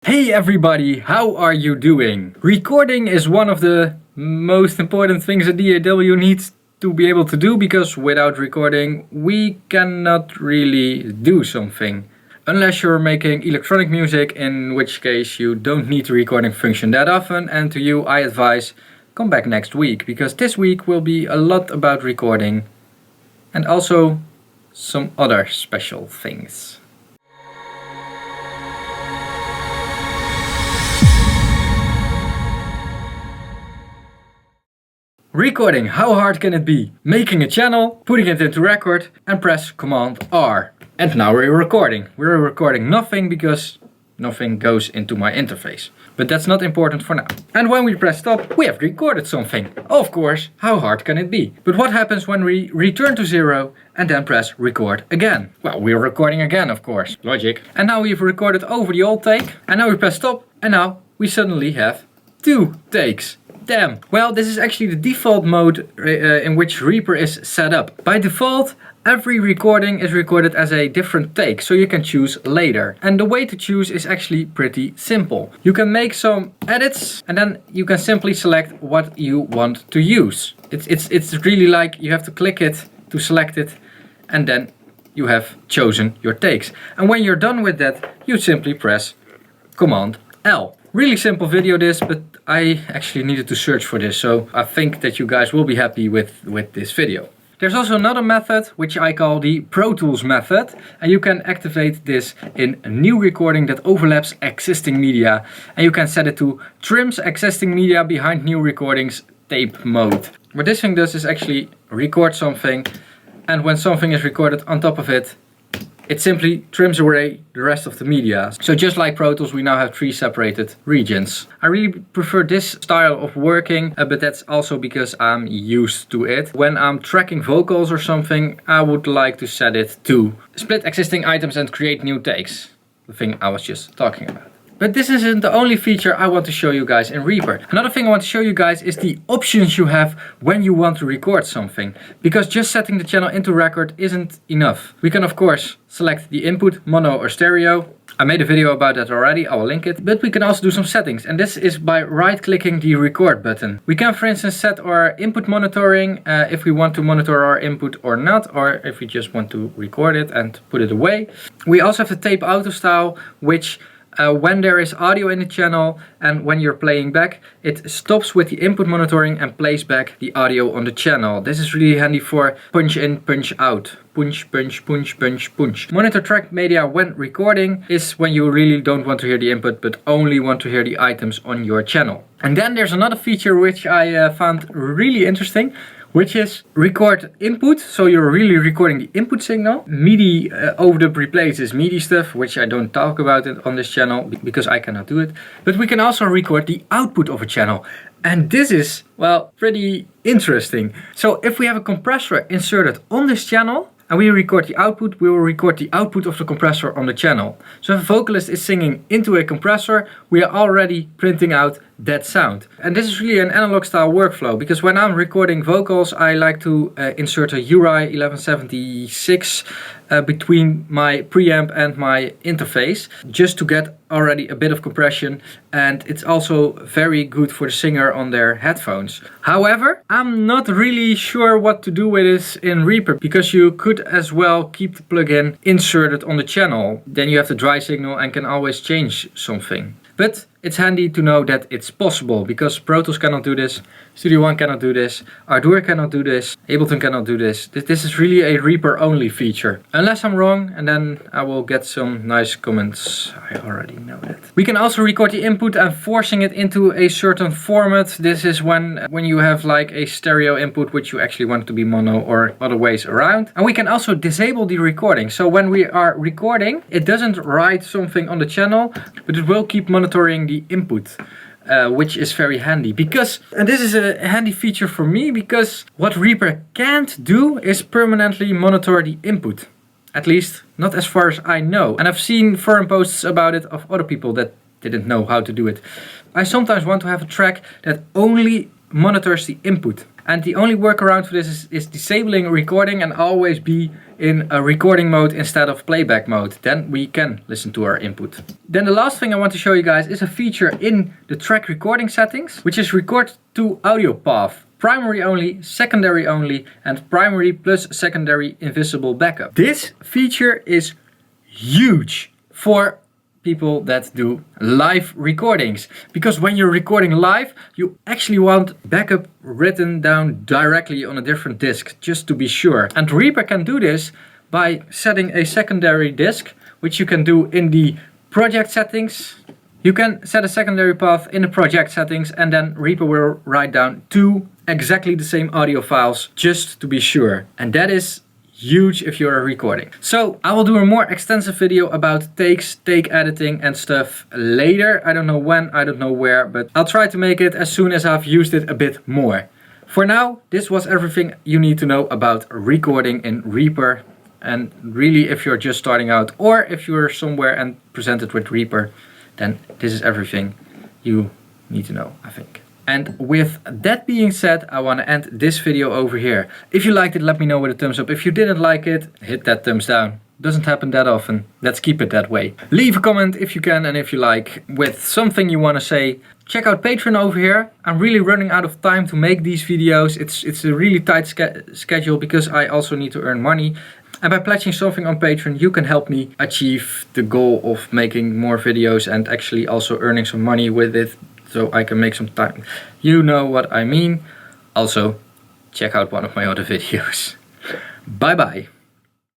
Hey everybody, how are you doing? Recording is one of the most important things a DAW needs to be able to do, because without recording we cannot really do something. Unless you're making electronic music, in which case you don't need the recording function that often, and to you I advise come back next week, because this week will be a lot about recording and also some other special things. Recording, how hard can it be? Making a channel, putting it into record and press Command R. And now we're recording. We're recording nothing because nothing goes into my interface. But that's not important for now. And when we press stop, we have recorded something. Of course, how hard can it be? But what happens when we return to 0 and then press record again? Well, we're recording again, of course. Logic. And now we've recorded over the old take. And now we press stop. And now we suddenly have 2 takes. Damn. Well, this is actually the default mode in which Reaper is set up. By default, every recording is recorded as a different take, so you can choose later. And the way to choose is actually pretty simple. You can make some edits and then you can simply select what you want to use. It's really like you have to click it to select it, and then you have chosen your takes. And when you're done with that, you simply press Command L. Really simple video this, but I actually needed to search for this, so I think that you guys will be happy with this video. There's also another method, which I call the Pro Tools method, and you can activate this in a new recording that overlaps existing media, and you can set it to trims existing media behind new recordings tape mode. What this thing does is actually record something, and when something is recorded on top of it, it simply trims away the rest of the media. So just like Pro Tools, we now have 3 separated regions. I really prefer this style of working, but that's also because I'm used to it. When I'm tracking vocals or something, I would like to set it to split existing items and create new takes. The thing I was just talking about. But this isn't the only feature I want to show you guys in Reaper. Another thing I want to show you guys is the options you have when you want to record something. Because just setting the channel into record isn't enough. We can of course select the input, mono or stereo. I made a video about that already, I will link it. But we can also do some settings, and this is by right-clicking the record button. We can for instance set our input monitoring, if we want to monitor our input or not, or if we just want to record it and put it away. We also have the tape auto style, which when there is audio in the channel and when you're playing back, it stops with the input monitoring and plays back the audio on the channel. This is really handy for punch in, punch out. Punch, punch, punch, punch, punch. Monitor track media when recording is when you really don't want to hear the input but only want to hear the items on your channel. And then there's another feature which I found really interesting, which is record input. So you're really recording the input signal. MIDI overdub replaces MIDI stuff, which I don't talk about it on this channel because I cannot do it. But we can also record the output of a channel. And this is, well, pretty interesting. So if we have a compressor inserted on this channel and we record the output, we will record the output of the compressor on the channel. So if a vocalist is singing into a compressor, we are already printing out that sound. And this is really an analog style workflow, because when I'm recording vocals, I like to insert a URI 1176 between my preamp and my interface, just to get already a bit of compression, and it's also very good for the singer on their headphones. However, I'm not really sure what to do with this in Reaper, because you could as well keep the plugin inserted on the channel. Then you have the dry signal and can always change something. But it's handy to know that it's possible, because Pro Tools cannot do this, Studio One cannot do this, Ardour cannot do this, Ableton cannot do this. This is really a Reaper only feature. Unless I'm wrong, and then I will get some nice comments. I already know that. We can also record the input and forcing it into a certain format. This is when you have like a stereo input which you actually want to be mono or other ways around. And we can also disable the recording. So when we are recording, it doesn't write something on the channel, but it will keep monitoring the input. Which is very handy, because, and this is a handy feature for me, because what Reaper can't do is permanently monitor the input. At least not as far as I know. And I've seen forum posts about it of other people that didn't know how to do it. I sometimes want to have a track that only monitors the input. And the only workaround for this is disabling recording and always be in a recording mode instead of playback mode. Then we can listen to our input. Then the last thing I want to show you guys is a feature in the track recording settings, which is record to audio path. Primary only, secondary only, and primary plus secondary invisible backup. This feature is huge for people that do live recordings, because when you're recording live you actually want backup written down directly on a different disk, just to be sure. And Reaper can do this by setting a secondary disk, which you can do in the project settings. You can set a secondary path in the project settings, and then Reaper will write down 2 exactly the same audio files, just to be sure. And that is huge if you're recording. So I will do a more extensive video about take editing and stuff later. I don't know when, I don't know where, but I'll try to make it as soon as I've used it a bit more. For now, this was everything you need to know about recording in Reaper. And really, if you're just starting out, or if you're somewhere and presented with Reaper, then this is everything you need to know, I think. And with that being said, I want to end this video over here. If you liked it, let me know with a thumbs up. If you didn't like it, hit that thumbs down. Doesn't happen that often. Let's keep it that way. Leave a comment if you can and if you like, with something you want to say. Check out Patreon over here. I'm really running out of time to make these videos. It's a really tight schedule because I also need to earn money. And by pledging something on Patreon, you can help me achieve the goal of making more videos and actually also earning some money with it, so I can make some time. You know what I mean. Also, check out one of my other videos. Bye bye.